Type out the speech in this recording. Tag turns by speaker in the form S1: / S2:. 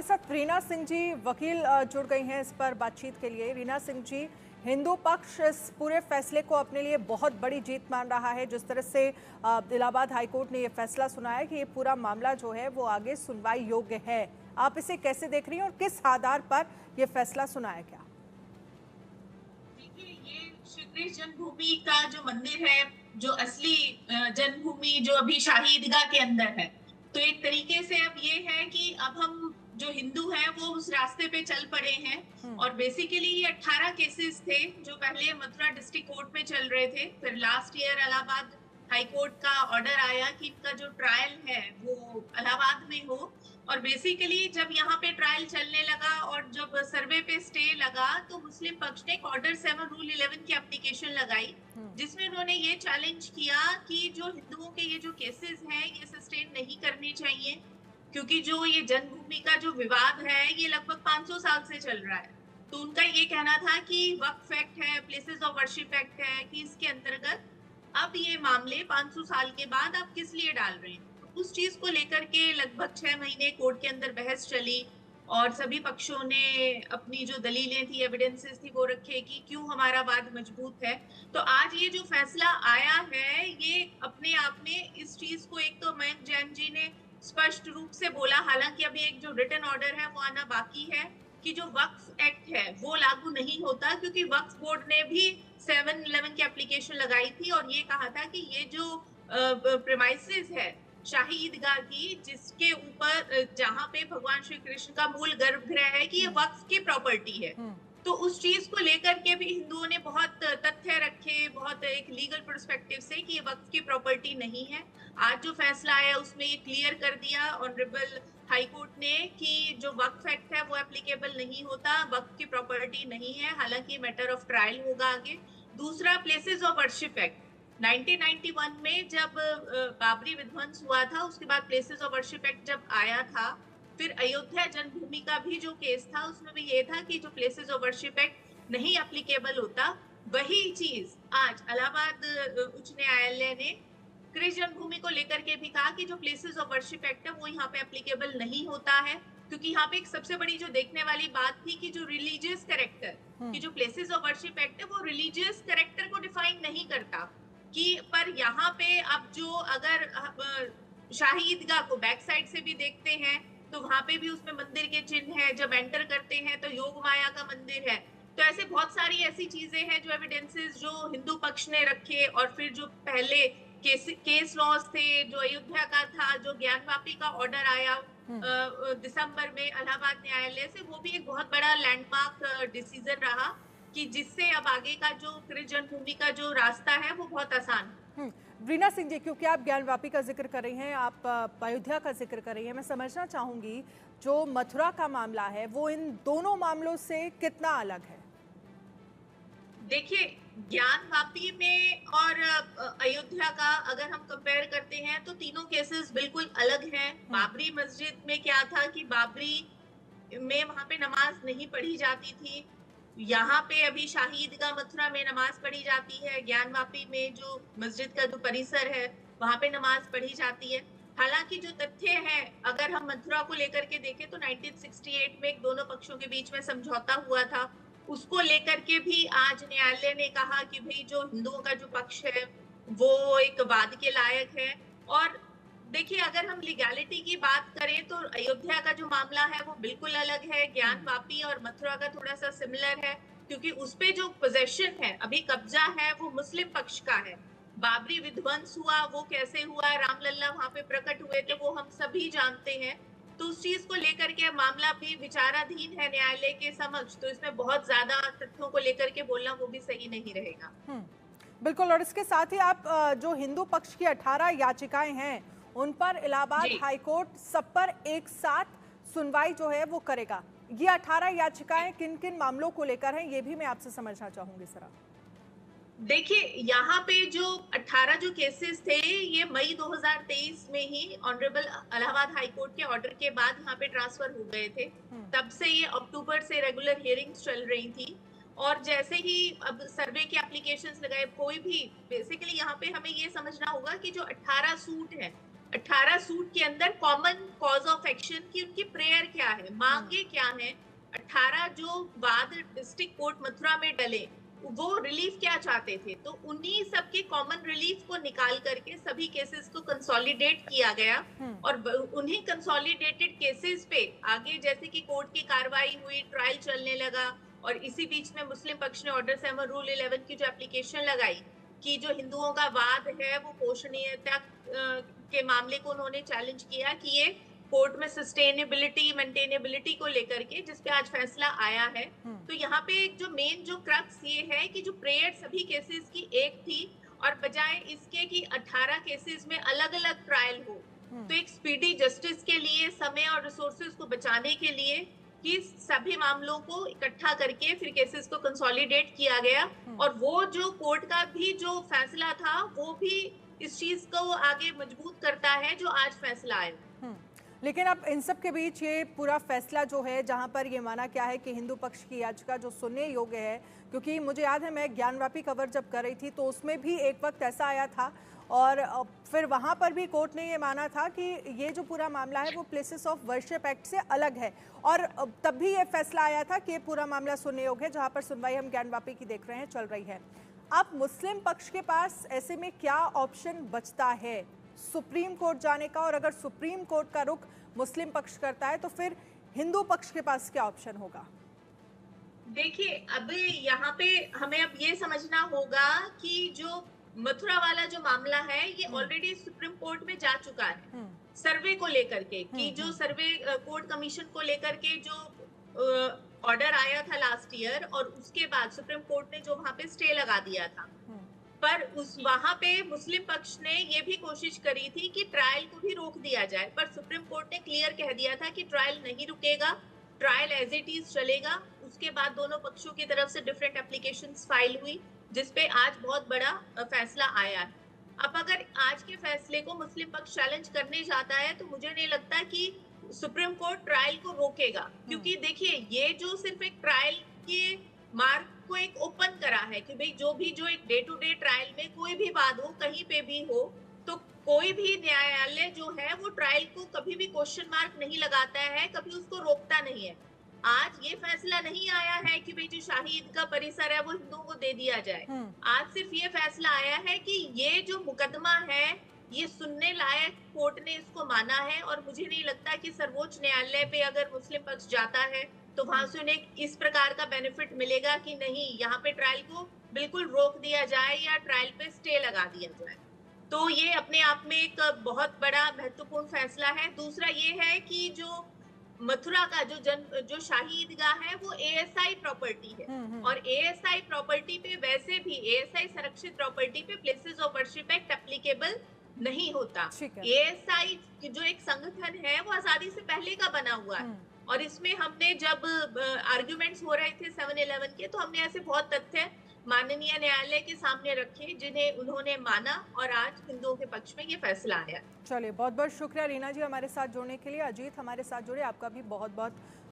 S1: साथ रीना सिंह जी वकील जुड़ गई हैं इस पर बातचीत के लिए। रीना सिंह जी, हिंदू पक्ष इस पूरे फैसले को अपने लिए बहुत बड़ी जीत मान रहा है। जिस तरह से इलाहाबाद हाईकोर्ट ने ये फैसला सुनाया कि ये पूरा मामला जो है वो आगे सुनवाई योग्य है, आप इसे कैसे देख रही हैं और किस आधार पर ये फैसला सुनाया गया?
S2: देखिए, ये श्री कृष्ण जन्मभूमि का जो मंदिर है, जो असली जन्मभूमि जो अभी शाही ईदगाह के अंदर है, तो एक तरीके से अब ये है कि अब हम जो हिंदू हैं वो उस रास्ते पे चल पड़े हैं। और बेसिकली ये 18 केसेस थे जो पहले मथुरा डिस्ट्रिक्ट कोर्ट में चल रहे थे, फिर last year Allahabad high court का ऑर्डर आया कि इनका जो ट्रायल है वो इलाहाबाद में हो। और बेसिकली जब यहाँ पे ट्रायल चलने लगा और जब सर्वे पे स्टे लगा तो मुस्लिम पक्ष ने ऑर्डर 7 रूल 11 की एप्लीकेशन लगाई, जिसमें उन्होंने ये चैलेंज किया कि जो हिंदुओं के ये जो केसेस हैं ये सस्टेन नहीं करने चाहिए, क्योंकि जो ये जन्मभूमि का जो विवाद है ये लगभग 500 साल से चल रहा है। तो उनका ये कहना था कि वक्फ एक्ट है, प्लेसेस ऑफ वर्शिप एक्ट है, कि इसके अंतर्गत अब ये मामले 500 साल के बाद आप किस लिए डाल रहे हैं। उस चीज को लेकर के लगभग 6 महीने कोर्ट के अंदर बहस चली और सभी पक्षों ने अपनी जो दलीलें थी, एविडेंसेस थी, वो रखे कि क्यों हमारा वाद मजबूत है। तो आज ये जो फैसला आया है ये अपने आप में इस चीज को, एक तो मयंक जैन जी ने स्पष्ट रूप से बोला, हालांकि अभी एक जो रिटन ऑर्डर है वो आना बाकी है, कि जो वक्फ एक्ट है वो लागू नहीं होता, क्योंकि वक्फ बोर्ड ने भी 7-11 की एप्लीकेशन लगाई थी और ये कहा था कि ये जो प्रेमाइसेस है शाही ईदगाह की, जिसके ऊपर जहां पे भगवान श्री कृष्ण का मूल गर्भगृह है, कि ये वक्फ की प्रॉपर्टी है। तो उस चीज को लेकर के भी हिंदुओं ने बहुत तथ्य रखे, बहुत एक लीगल पर्सपेक्टिव से, कि ये वक्फ की प्रॉपर्टी नहीं है। आज जो फैसला आया उसमें ये क्लियर कर दिया ऑनरेबल हाई कोर्ट ने कि जो वक्फ एक्ट है वो एप्लीकेबल नहीं होता, वक्फ की प्रॉपर्टी नहीं है, हालांकि मैटर ऑफ ट्रायल होगा आगे। दूसरा, प्लेसेस ऑफ वर्शिप एक्ट 1991 में जब बाबरी विध्वंस हुआ था, उसके बाद प्लेसेस ऑफ वर्शिप एक्ट जब आया था, फिर अयोध्या जन्मभूमि का भी जो केस था उसमें भी ये था कि जो प्लेसेस ऑफ वर्शिप एक्ट नहीं एप्लीकेबल होता, वही चीज आज इलाहाबाद उच्च न्यायालय ने कृष्ण जन्मभूमि को लेकर के भी कहा कि जो प्लेसेस ऑफ वर्शिप एक्ट है वो यहाँ पे एप्लीकेबल नहीं होता है, क्योंकि यहाँ पे एक सबसे बड़ी जो देखने वाली बात थी कि जो रिलीजियस कैरेक्टर, कि जो प्लेसेस ऑफ वर्शिप एक्ट है वो रिलीजियस कैरेक्टर को डिफाइन नहीं करता, कि पर यहाँ पे अब जो अगर शाही ईदगाह को बैक साइड से भी देखते हैं तो वहां पे भी उसमें मंदिर के चिन्ह है, जब एंटर करते हैं तो योग माया का मंदिर है। तो ऐसे बहुत सारी ऐसी चीजें हैं जो एविडेंसेस जो हिंदू पक्ष ने रखे, और फिर जो पहले केस लॉज थे, जो अयोध्या का था, जो ज्ञानवापी का ऑर्डर आया दिसंबर में इलाहाबाद न्यायालय से, वो भी एक बहुत बड़ा लैंडमार्क डिसीजन रहा, कि जिससे अब आगे का जो कृष्ण जन्मभूमि का जो रास्ता है वो बहुत आसान।
S1: रीना सिंह जी, क्योंकि आप ज्ञानवापी का जिक्र कर रही हैं, आप अयोध्या का जिक्र कर रही हैं, मैं समझना चाहूंगी जो मथुरा का मामला है वो इन दोनों मामलों से कितना अलग है?
S2: देखिए, ज्ञानवापी में और अयोध्या का अगर हम कंपेयर करते हैं तो तीनों केसेस बिल्कुल अलग हैं। बाबरी मस्जिद में क्या था कि बाबरी में वहां पे नमाज नहीं पढ़ी जाती थी, यहाँ पे अभी शाही ईदगाह मथुरा में नमाज पढ़ी जाती है, ज्ञानवापी में जो मस्जिद का जो परिसर है वहां पे नमाज पढ़ी जाती है। हालांकि जो तथ्य है, अगर हम मथुरा को लेकर के देखें तो 1968 में दोनों पक्षों के बीच में समझौता हुआ था, उसको लेकर के भी आज न्यायालय ने कहा कि भाई जो हिंदुओं का जो पक्ष है वो एक वाद के लायक है। और देखिए, अगर हम लीगैलिटी की बात करें तो अयोध्या का जो मामला है वो बिल्कुल अलग है, ज्ञानवापी और मथुरा का थोड़ा सा सिमिलर है, क्योंकि उसपे जो पोजेशन है, अभी कब्जा है, वो मुस्लिम पक्ष का है। बाबरी विध्वंस हुआ, वो कैसे हुआ, रामलल्ला वहां पे प्रकट हुए थे, वो हम सभी जानते हैं। तो उस चीज को लेकर के मामला भी विचाराधीन है न्यायालय के समक्ष, तो इसमें बहुत ज्यादा तथ्यों को लेकर के बोलना वो भी सही नहीं रहेगा।
S1: बिल्कुल। और इसके साथ ही आप जो हिंदू पक्ष की 18 याचिकाएं हैं उन पर इलाहाबाद हाईकोर्ट सब पर एक साथ सुनवाई जो है वो करेगा। ये 18 याचिकाएं किन किन मामलों को लेकर हैं, ये भी मैं आपसे समझना चाहूंगी सर।
S2: देखिए, यहाँ पे जो 18 जो केसेस थे ये मई 2023 में ही ऑनरेबल इलाहाबाद हाईकोर्ट के ऑर्डर के बाद यहाँ पे ट्रांसफर हो गए थे। तब से ये अक्टूबर से रेगुलर हियरिंग्स चल रही थी, और जैसे ही अब सर्वे के एप्लीकेशंस लगाए, कोई भी बेसिकली यहाँ पे हमें ये समझना होगा कि जो 18 सूट है, 18 सूट के अंदर कॉमन कॉज ऑफ एक्शन की उनकी प्रेयर क्या है, मांगे क्या है, 18 जो वाद डिस्ट्रिक्ट कोर्ट मथुरा में डले वो रिलीफ क्या चाहते थे, तो उन्हीं सबके कॉमन रिलीफ को निकाल करके सभी केसेस को कंसोलिडेट किया गया और उन्हीं कंसोलिडेटेड केसेस पे आगे जैसे कि कोर्ट की कार्रवाई हुई, ट्रायल चलने लगा और इसी बीच में मुस्लिम पक्ष ने ऑर्डर 7 रूल 11 की जो एप्लीकेशन लगाई कि जो हिंदुओं का वाद है वो पोषणीयता के मामले को उन्होंने चैलेंज किया कि ये कोर्ट में सस्टेनेबिलिटी मेंटेनेबिलिटी को लेकर के जिस पे आज फैसला आया है। तो यहाँ पे एक जो मेन जो क्रक्स ये है कि जो प्रेयर सभी केसेस की एक थी और बजाय इसके कि 18 केसेस में अलग अलग ट्रायल हो, तो एक स्पीडी जस्टिस के लिए समय और रिसोर्सेज को बचाने के लिए कि सभी मामलों को इकट्ठा करके फिर केसेस को कंसोलिडेट किया गया और वो जो कोर्ट का भी जो फैसला था वो भी इस चीज को आगे मजबूत करता है जो आज फैसला आया।
S1: लेकिन अब इन सब के बीच ये पूरा फैसला जो है, जहां पर ये माना क्या है कि हिंदू पक्ष की याचिका जो सुनने योग्य है, क्योंकि मुझे याद है मैं ज्ञानवापी कवर जब कर रही थी तो उसमें भी एक वक्त ऐसा आया था और फिर वहां पर भी कोर्ट ने ये माना था कि ये जो पूरा मामला है वो प्लेसेस ऑफ वर्शिप एक्ट से अलग है और तब भी ये फैसला आया था कि ये पूरा मामला सुनने योग्य है, जहाँ पर सुनवाई हम ज्ञानवापी की देख रहे हैं चल रही है। अब मुस्लिम पक्ष के पास ऐसे में क्या ऑप्शन बचता है सुप्रीम कोर्ट जाने का, और अगर सुप्रीम कोर्ट का रुख मुस्लिम पक्ष करता है तो फिर हिंदू पक्ष के पास क्या ऑप्शन होगा?
S2: देखिए, अब यहाँ पे हमें अब ये समझना होगा कि जो मथुरा वाला जो मामला है ये ऑलरेडी सुप्रीम कोर्ट में जा चुका है सर्वे को लेकर के कि जो सर्वे कोर्ट कमीशन को लेकर के जो ऑर्डर आया था लास्ट ईयर और उसके बाद सुप्रीम कोर्ट ने जो वहां पे स्टे लगा दिया था, पर उस वहां पे मुस्लिम पक्ष ने ये भी कोशिश करी थी कि ट्रायल को भी रोक दिया जाए, पर सुप्रीम कोर्ट ने क्लियर कह दिया था कि ट्रायल नहीं रुकेगा, ट्रायल एज इट इज चलेगा। उसके बाद दोनों पक्षों की तरफ से डिफरेंट एप्लीकेशंस फाइल हुई जिसपे आज बहुत बड़ा फैसला आया है। अब अगर आज के फैसले को मुस्लिम पक्ष चैलेंज करने जाता है तो मुझे नहीं लगता कि सुप्रीम कोर्ट ट्रायल को रोकेगा, क्योंकि देखिए ये जो सिर्फ एक ट्रायल के मार्ग को एक ओपन करा है कि भाई जो एक डे टू डे ट्रायल में कोई भी वाद हो कहीं पे भी हो तो कोई भी न्यायालय जो है वो ट्रायल को कभी भी क्वेश्चन मार्क नहीं लगाता है, कभी उसको रोकता नहीं है। आज ये फैसला नहीं आया है कि भाई जो शाही ईदगाह परिसर है वो हिंदुओं को दे दिया जाए। आज सिर्फ ये फैसला आया है कि ये जो मुकदमा है ये सुनने लायक कोर्ट ने इसको माना है और मुझे नहीं लगता कि सर्वोच्च न्यायालय पे अगर मुस्लिम पक्ष जाता है तो वहां से उन्हें इस प्रकार का बेनिफिट मिलेगा कि नहीं यहाँ पे ट्रायल को बिल्कुल रोक दिया जाए या ट्रायल पे स्टे लगा दिया जाए। तो ये अपने आप में एक बहुत बड़ा महत्वपूर्ण फैसला है। दूसरा ये है कि जो मथुरा का जो शाही ईदगाह है वो एएसआई प्रॉपर्टी है और एएसआई प्रॉपर्टी पे वैसे भी एएसआई संरक्षित प्रॉपर्टी पे places of worship act applicable नहीं होता। एएसआई जो एक संगठन है वो आजादी से पहले का बना हुआ है और इसमें हमने जब आर्ग्यूमेंट्स हो रहे थे 7-11 के तो हमने ऐसे बहुत तथ्य माननीय न्यायालय के सामने रखे जिन्हें उन्होंने माना और आज हिंदुओं के पक्ष में ये फैसला आया।
S1: चलिए, बहुत बहुत शुक्रिया रीना जी हमारे साथ जुड़ने के लिए। अजीत हमारे साथ जुड़े, आपका भी बहुत बहुत